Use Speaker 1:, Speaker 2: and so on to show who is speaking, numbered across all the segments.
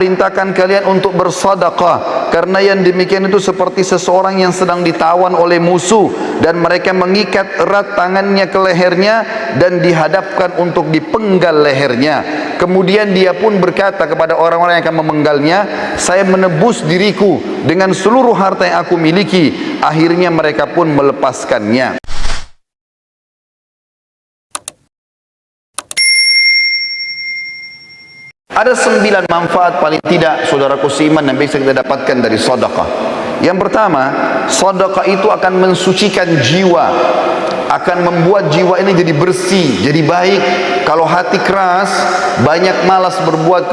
Speaker 1: perintahkan kalian untuk bersedekah, karena yang demikian itu seperti seseorang yang sedang ditawan oleh musuh dan mereka mengikat erat tangannya ke lehernya dan dihadapkan untuk dipenggal lehernya. Kemudian dia pun berkata kepada orang-orang yang akan memenggalnya, saya menebus diriku dengan seluruh harta yang aku miliki. Akhirnya mereka pun melepaskannya. Ada 9 manfaat paling tidak saudaraku seiman yang bisa kita dapatkan dari sedekah. Yang pertama, sedekah itu akan mensucikan jiwa, akan membuat jiwa ini jadi bersih, jadi baik. Kalau hati keras, banyak malas berbuat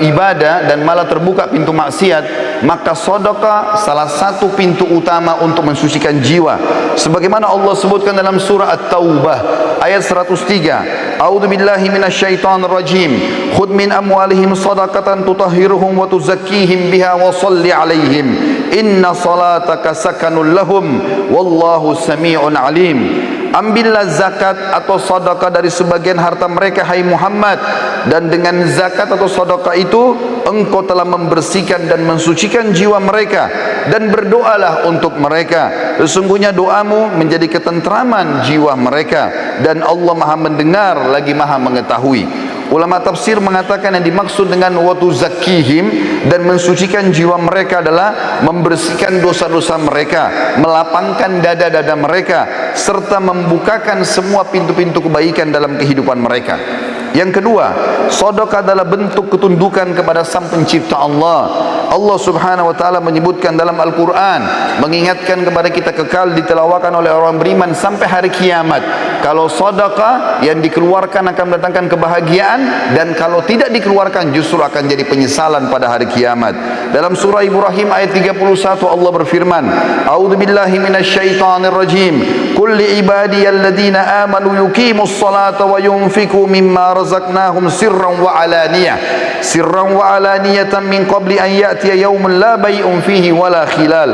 Speaker 1: ibadah dan malah terbuka pintu maksiat, maka sedekah salah satu pintu utama untuk mensucikan jiwa. Sebagaimana Allah sebutkan dalam surah At-Taubah ayat 103, A'udzu billahi minasyaitonir rajim. Khudh min amwalihim shadaqatan tutahhiruhum wa tuzakkihim biha wa shalli 'alaihim. Inna salataka sakanul lahum wallahu samii'un 'alim. Ambillah zakat atau sedekah dari sebagian harta mereka, hai Muhammad, dan dengan zakat atau sedekah itu engkau telah membersihkan dan mensucikan jiwa mereka, dan berdoalah untuk mereka. Sesungguhnya doamu menjadi ketentraman jiwa mereka, dan Allah Maha mendengar lagi Maha mengetahui. Ulama tafsir mengatakan yang dimaksud dengan watu zakihim dan mensucikan jiwa mereka adalah membersihkan dosa-dosa mereka, melapangkan dada-dada mereka, serta membukakan semua pintu-pintu kebaikan dalam kehidupan mereka. Yang kedua, sedekah adalah bentuk ketundukan kepada Sang Pencipta Allah. Allah Subhanahu wa taala menyebutkan dalam Al-Qur'an, mengingatkan kepada kita kekal ditelawakan oleh orang beriman sampai hari kiamat. Kalau sedekah yang dikeluarkan akan mendatangkan kebahagiaan, dan kalau tidak dikeluarkan justru akan jadi penyesalan pada hari kiamat. Dalam surah Ibrahim ayat 31 Allah berfirman, A'udzu billahi minasyaitonir rajim. Qul li ibadiyalladzina amanu yuqimus salata wa yunfiqu mimma razaqnahum sirran wa alaniyatan min qabli an ya'tiya yaumun la bay'un fihi wala khilal.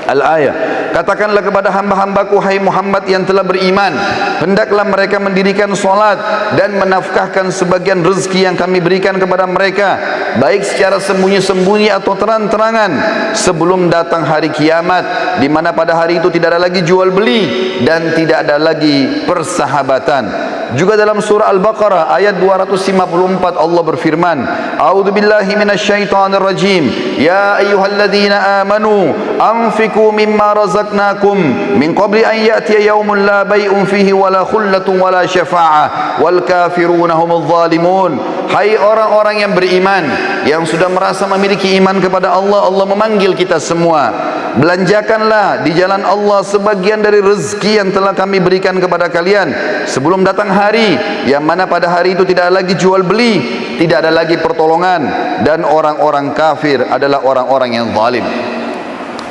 Speaker 1: Al-ayah. Katakanlah kepada hamba-hambaku, hai Muhammad yang telah beriman, hendaklah mereka mendirikan solat dan menafkahkan sebagian rezeki yang kami berikan kepada mereka, baik secara sembunyi-sembunyi atau terang-terangan, sebelum datang hari kiamat, di mana pada hari itu tidak ada lagi jual beli dan tidak ada lagi persahabatan. Juga dalam surah Al-Baqarah ayat 254 Allah berfirman, A'udzu billahi minasyaitonir rajim. Ya ayyuhalladzina amanu anfiqu mimma razaqnakum min qabli an ya'tiya yaumun la bay'un fihi wala khullatun wala syafa'ah wal kafiruna humudz zalimun. Hai orang-orang yang beriman, yang sudah merasa memiliki iman kepada Allah, Allah memanggil kita semua, belanjakanlah di jalan Allah sebagian dari rezeki yang telah kami berikan kepada kalian sebelum datang hari yang mana pada hari itu tidak ada lagi jual beli, tidak ada lagi pertolongan, dan orang-orang kafir adalah orang-orang yang zalim.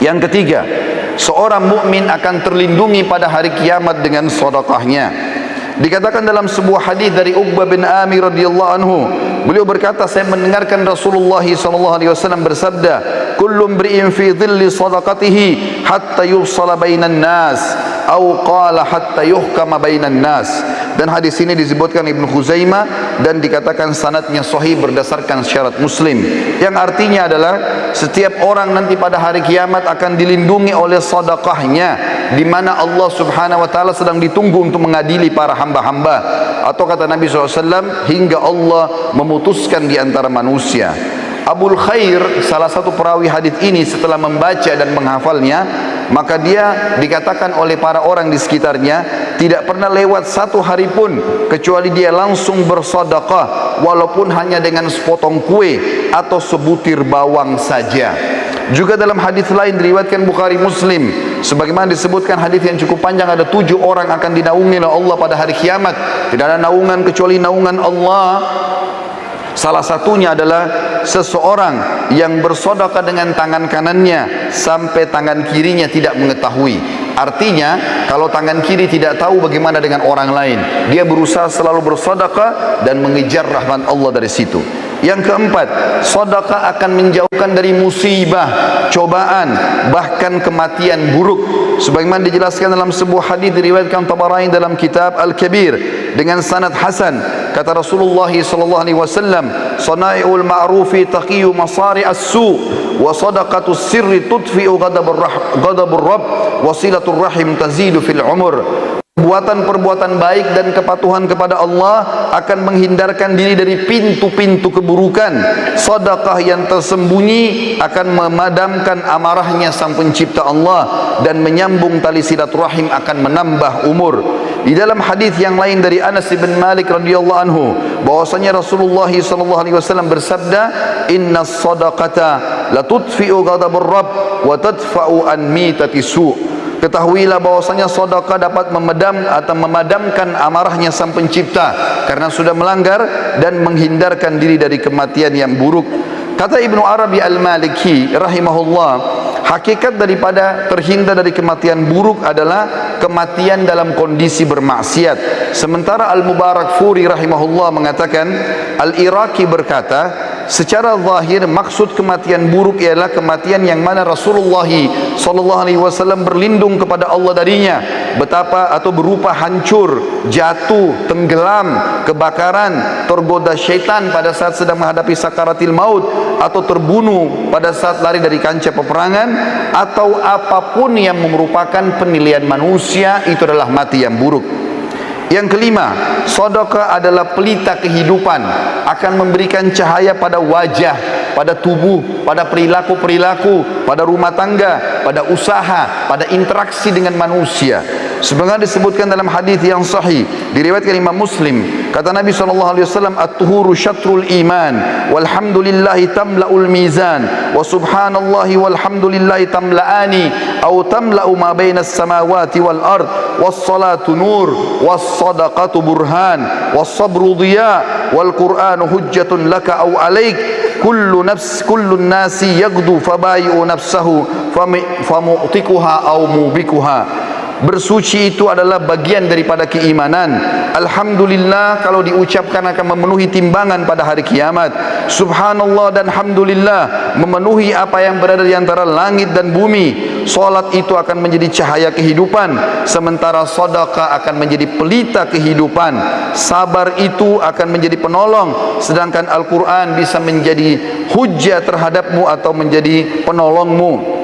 Speaker 1: Yang ketiga, seorang mukmin akan terlindungi pada hari kiamat dengan sedekahnya. Dikatakan dalam sebuah hadis dari Uqbah bin Amir radhiyallahu anhu, beliau berkata, saya mendengarkan Rasulullah sallallahu alaihi wasallam bersabda, kullu imri'in fi dhilli sadaqatihi hatta yufsala bainan nas atau qala hatta yuhkama bainan nas. Dan hadis ini disebutkan Ibnu Khuzaimah dan dikatakan sanadnya sahih berdasarkan syarat Muslim, yang artinya adalah setiap orang nanti pada hari kiamat akan dilindungi oleh sedekahnya, di mana Allah Subhanahu wa taala sedang ditunggu untuk mengadili para hamba-hamba, atau kata Nabi SAW, hingga Allah memutuskan di antara manusia. Abul Khair, salah satu perawi hadis ini, setelah membaca dan menghafalnya, maka dia dikatakan oleh para orang di sekitarnya tidak pernah lewat satu hari pun kecuali dia langsung bersedekah, walaupun hanya dengan sepotong kue atau sebutir bawang saja. Juga dalam hadis lain diriwayatkan Bukhari Muslim, sebagaimana disebutkan hadis yang cukup panjang, ada 7 orang akan dinaungi oleh Allah pada hari kiamat. Tidak ada naungan kecuali naungan Allah. Salah satunya adalah seseorang yang bersedekah dengan tangan kanannya sampai tangan kirinya tidak mengetahui. Artinya, kalau tangan kiri tidak tahu bagaimana dengan orang lain, dia berusaha selalu bersedekah dan mengejar rahmat Allah dari situ. Yang keempat, sedekah akan menjauhkan dari musibah, cobaan, bahkan kematian buruk. Sebagaimana dijelaskan dalam sebuah hadis diriwayatkan Tabarani dalam kitab Al-Kabir dengan sanad hasan, kata Rasulullah sallallahu alaihi wasallam, "Sana'iul ma'rufi taqiyu masari as-su' wa sadaqatus sirri tudfi'u ghadabur rabb wa silatur rahim tazidu fil umur." Perbuatan-perbuatan baik dan kepatuhan kepada Allah akan menghindarkan diri dari pintu-pintu keburukan. Sedekah yang tersembunyi akan memadamkan amarahnya Sang Pencipta Allah, dan menyambung tali silaturahim akan menambah umur. Di dalam hadis yang lain dari Anas bin Malik radhiyallahu anhu, bahwasanya Rasulullah sallallahu alaihi wasallam bersabda, "Innas sadaqata la tudfi'u ghadabur rabb wa tadfa'u an mitati su'." Ketahuilah bahwasanya sedekah dapat memadamkan amarahnya Sang Pencipta karena sudah melanggar, dan menghindarkan diri dari kematian yang buruk. Kata Ibnu Arabi Al-Maliki rahimahullah, hakikat daripada terhindar dari kematian buruk adalah kematian dalam kondisi bermaksiat. Sementara Al-Mubarakfuri rahimahullah mengatakan, Al-Iraqi berkata, secara zahir maksud kematian buruk ialah kematian yang mana Rasulullah sallallahu alaihi wasallam berlindung kepada Allah darinya, betapa atau berupa hancur, jatuh, tenggelam, kebakaran, tergoda syaitan pada saat sedang menghadapi sakaratil maut, atau terbunuh pada saat lari dari kancah peperangan, atau apapun yang merupakan penilaian manusia, itu adalah mati yang buruk. Yang kelima, sedekah adalah pelita kehidupan, akan memberikan cahaya pada wajah, pada tubuh, pada perilaku-perilaku, pada rumah tangga, pada usaha, pada interaksi dengan manusia. Sebagaimana disebutkan dalam hadis yang sahih diriwayatkan Imam Muslim, kata Nabi SAW, "At-tuhuru syatrul iman, walhamdulillahi tamla'ul mizan, wa subhanallahi walhamdulillahi tamla'ani, au tamla'u ma bainas samawati wal ard, was salatu nur, was sadaqatu burhan, was sabru dhiya, wal qur'anu hujjatun laka au alaik, kullu nasi yaghdu fabayi'u nafsahu famu'tikuha au mubikuha." Bersuci itu adalah bagian daripada keimanan. Alhamdulillah kalau diucapkan akan memenuhi timbangan pada hari kiamat. Subhanallah dan alhamdulillah memenuhi apa yang berada di antara langit dan bumi. Salat itu akan menjadi cahaya kehidupan, sementara sedekah akan menjadi pelita kehidupan. Sabar itu akan menjadi penolong, sedangkan Al-Quran bisa menjadi hujjah terhadapmu atau menjadi penolongmu.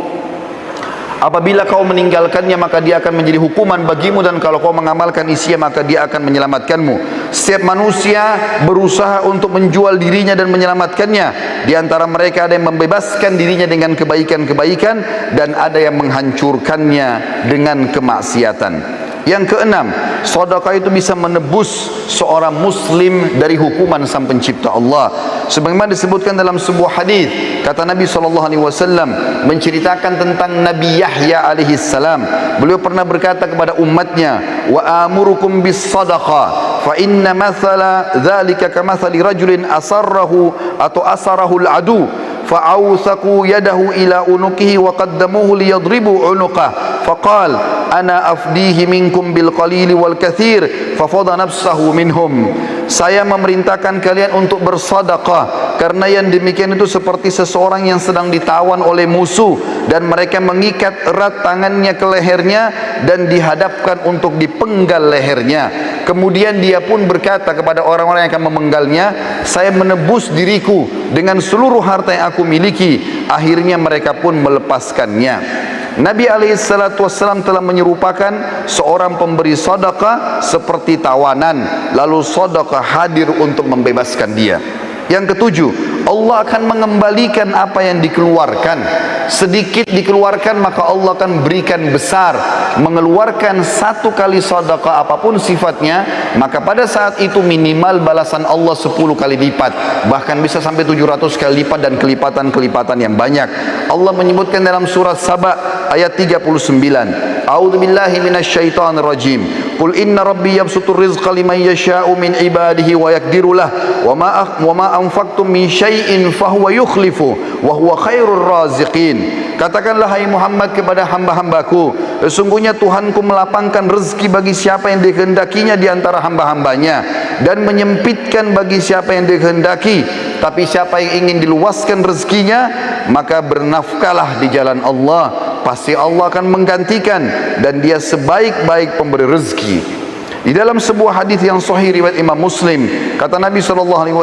Speaker 1: Apabila kau meninggalkannya, maka dia akan menjadi hukuman bagimu, dan kalau kau mengamalkan isinya, maka dia akan menyelamatkanmu. Setiap manusia berusaha untuk menjual dirinya dan menyelamatkannya. Di antara mereka ada yang membebaskan dirinya dengan kebaikan-kebaikan, dan ada yang menghancurkannya dengan kemaksiatan. Yang keenam, sedekah itu bisa menebus seorang muslim dari hukuman Sang Pencipta Allah. Sebagaimana disebutkan dalam sebuah hadis, kata Nabi SAW menceritakan tentang Nabi Yahya alaihi salam. Beliau pernah berkata kepada umatnya, "Wa amurukum bis sadaqah, fa inna mathala dzalika kamathali rajulin asarrahu atau asarahu al-adu, fa'awsaku yadahu ila unukihi wa qaddamuhu liyadribu unuqah, faqal ana afdihi minkum bil qalili wal kathir, fafada nafsahu minhum." Saya memerintahkan kalian untuk bersedekah, karena yang demikian itu seperti seseorang yang sedang ditawan oleh musuh, dan mereka mengikat erat tangannya ke lehernya dan dihadapkan untuk dipenggal lehernya. Kemudian dia pun berkata kepada orang-orang yang akan memenggalnya, "Saya menebus diriku dengan seluruh harta yang aku miliki." Akhirnya mereka pun melepaskannya. Nabi SAW telah menyerupakan seorang pemberi sedekah seperti tawanan, lalu sedekah hadir untuk membebaskan dia. Yang ketujuh, Allah akan mengembalikan apa yang dikeluarkan. Sedikit dikeluarkan, maka Allah akan berikan besar. Mengeluarkan satu kali sedekah apapun sifatnya, maka pada saat itu minimal balasan Allah 10 kali lipat, bahkan bisa sampai 700 kali lipat, dan kelipatan-kelipatan yang banyak. Allah menyebutkan dalam surat Saba ayat 39, A'udzubillahi minasyaitonir rajim. Qul inna rabbi yabsutur rizqa liman yasha'u min ibadihi wa yaqdiru lah wa ma anfaqtum min syai'in fahuwa yukhlifu wa huwa khairur raziqin. Katakanlah hai Muhammad kepada hamba-hambaku, sesungguhnya Tuhanku melapangkan rezeki bagi siapa yang dikehendakinya di antara hamba-hambanya dan menyempitkan bagi siapa yang dikehendaki. Tapi siapa yang ingin diluaskan rezekinya, maka bernafkahlah di jalan Allah, pasti Allah akan menggantikan, dan dia sebaik-baik pemberi rezeki. Di dalam sebuah hadis yang sahih riwayat Imam Muslim, kata Nabi SAW,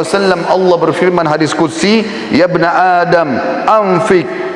Speaker 1: Allah berfirman hadis qudsi, ya ibna Adam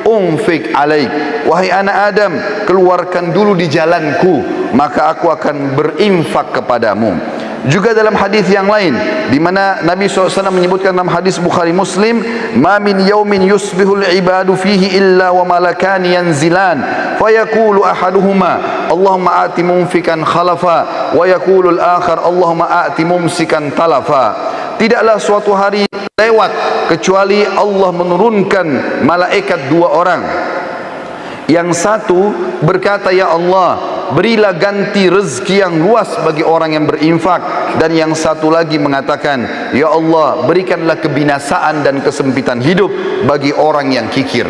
Speaker 1: unfik alaik, wahai anak Adam, keluarkan dulu di jalanku, maka aku akan berinfak kepadamu. Juga dalam hadis yang lain, di mana Nabi SAW menyebutkan dalam hadis Bukhari Muslim, ma min yaumin yusbihul ibadu fihi illa wa malakani yanzilan fayaqulu ahaduhuma Allahumma ati mumfikan khalafa wa yaqulu al-akhar Allahumma ati mumsikan talafa. Tidaklah suatu hari lewat kecuali Allah menurunkan malaikat dua orang. Yang satu berkata, ya Allah, berilah ganti rezeki yang luas bagi orang yang berinfak. Dan yang satu lagi mengatakan, ya Allah, berikanlah kebinasaan dan kesempitan hidup bagi orang yang kikir.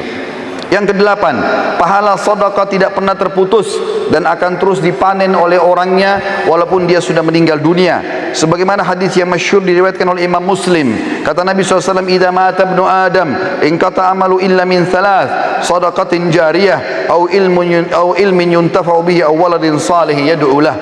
Speaker 1: Yang kedelapan, pahala sedekah tidak pernah terputus dan akan terus dipanen oleh orangnya walaupun dia sudah meninggal dunia. Sebagaimana hadis yang masyhur diriwayatkan oleh Imam Muslim, kata Nabi SAW, idza mata ibnu Adam inqata amalu illa min thalath, sadaqatin jariyah au ilmin yuntafa'u bihi aw waladin salih yad'u lah.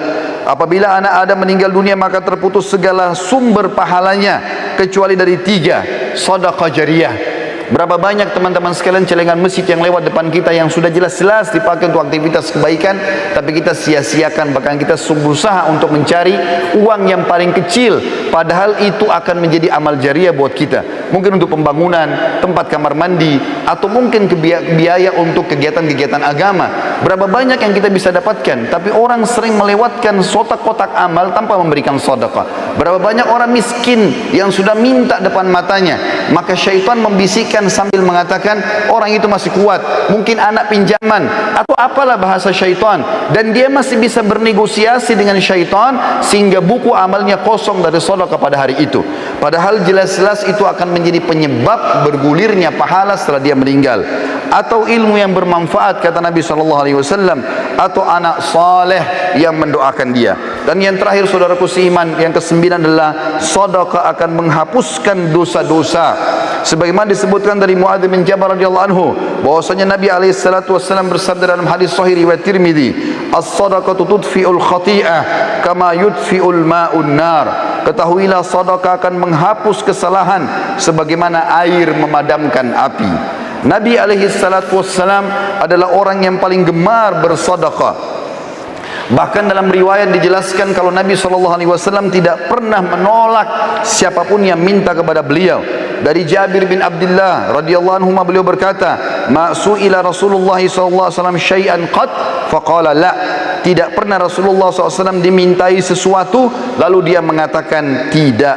Speaker 1: Apabila anak Adam meninggal dunia, maka terputus segala sumber pahalanya kecuali dari tiga, sedekah jariyah. Berapa banyak teman-teman sekalian celengan masjid yang lewat depan kita yang sudah jelas-jelas dipakai untuk aktivitas kebaikan, tapi kita sia-siakan, bahkan kita berusaha untuk mencari uang yang paling kecil, padahal itu akan menjadi amal jariah buat kita. Mungkin untuk pembangunan tempat kamar mandi, atau mungkin biaya untuk kegiatan-kegiatan agama. Berapa banyak yang kita bisa dapatkan, tapi orang sering melewatkan kotak-kotak amal tanpa memberikan sedekah. Berapa banyak orang miskin yang sudah minta depan matanya, maka syaitan membisikkan sambil mengatakan orang itu masih kuat, mungkin anak pinjaman atau apalah bahasa syaitan, dan dia masih bisa bernegosiasi dengan syaitan sehingga buku amalnya kosong dari sedekah pada hari itu. Padahal jelas-jelas itu akan menjadi penyebab bergulirnya pahala setelah dia meninggal. Atau ilmu yang bermanfaat, kata Nabi SAW, atau anak saleh yang mendoakan dia. Dan yang terakhir, saudaraku seiman, yang kesembilan adalah sedekah akan menghapuskan dosa-dosa. Sebagaimana disebutkan dari Muadz bin Jabal radhiyallahu anhu, bahwasanya Nabi SAW bersabda dalam hadis sahih riwayat Tirmidzi, as-sadaqatu tudfi'ul khati'ah kama yudfi'ul ma'un nar. Ketahuilah sedekah akan menghapus kesalahan sebagaimana air memadamkan api. Nabi SAW adalah orang yang paling gemar bersedekah. Bahkan dalam riwayat dijelaskan kalau Nabi SAW tidak pernah menolak siapapun yang minta kepada beliau. Dari Jabir bin Abdullah radhiyallahu anhu, beliau berkata, ma su'ila Rasulullah SAW syai'an qad faqala la. Tidak pernah Rasulullah SAW dimintai sesuatu lalu dia mengatakan tidak.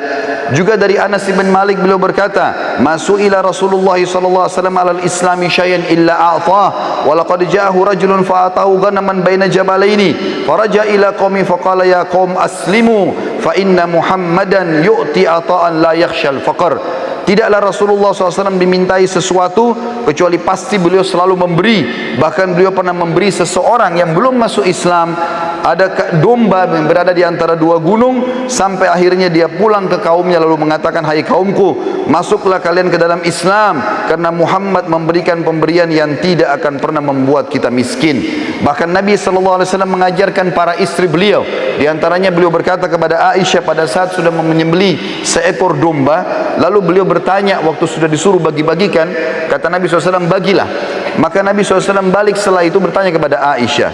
Speaker 1: Juga dari Anas bin Malik, beliau berkata, ma su'ila Rasulullah SAW alal islami syai'an illa a'tah wa laqad ja'ahu rajulun fa'atahu ghanaman baina jabalaini faraja ila qaumi faqala ya qaum aslimu fa inna Muhammadan yu'ti ata'an la yakhshal faqr. Tidaklah Rasulullah SAW dimintai sesuatu kecuali pasti beliau selalu memberi. Bahkan beliau pernah memberi seseorang yang belum masuk Islam ada domba yang berada di antara dua gunung, sampai akhirnya dia pulang ke kaumnya lalu mengatakan, hai kaumku, masuklah kalian ke dalam Islam karena Muhammad memberikan pemberian yang tidak akan pernah membuat kita miskin. Bahkan Nabi SAW mengajarkan para istri beliau, di antaranya beliau berkata kepada Aisyah pada saat sudah menyembelih seekor domba, lalu beliau bertanya waktu sudah disuruh bagi-bagikan, kata Nabi SAW, bagilah. Maka Nabi SAW balik setelah itu bertanya kepada Aisyah,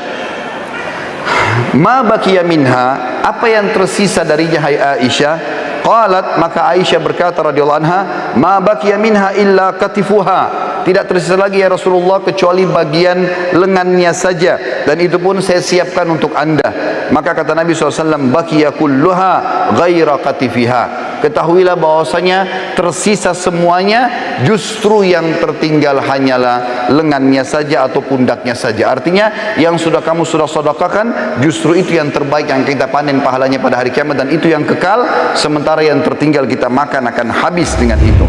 Speaker 1: ma baqiya minha, apa yang tersisa darinya hai Aisyah? Qalat, maka Aisyah berkata radhiyallahu anha, ma baqiya minha illa katifuha, tidak tersisa lagi ya Rasulullah kecuali bagian lengannya saja, dan itu pun saya siapkan untuk anda. Maka kata Nabi SAW, baqiya kulluha ghaira katifiha, ketahuilah bahwasanya tersisa semuanya, justru yang tertinggal hanyalah lengannya saja atau pundaknya saja. Artinya yang sudah kamu sudah sedekahkan, justru itu yang terbaik yang kita panen pahalanya pada hari kiamat, dan itu yang kekal, sementara yang tertinggal kita makan akan habis dengan itu.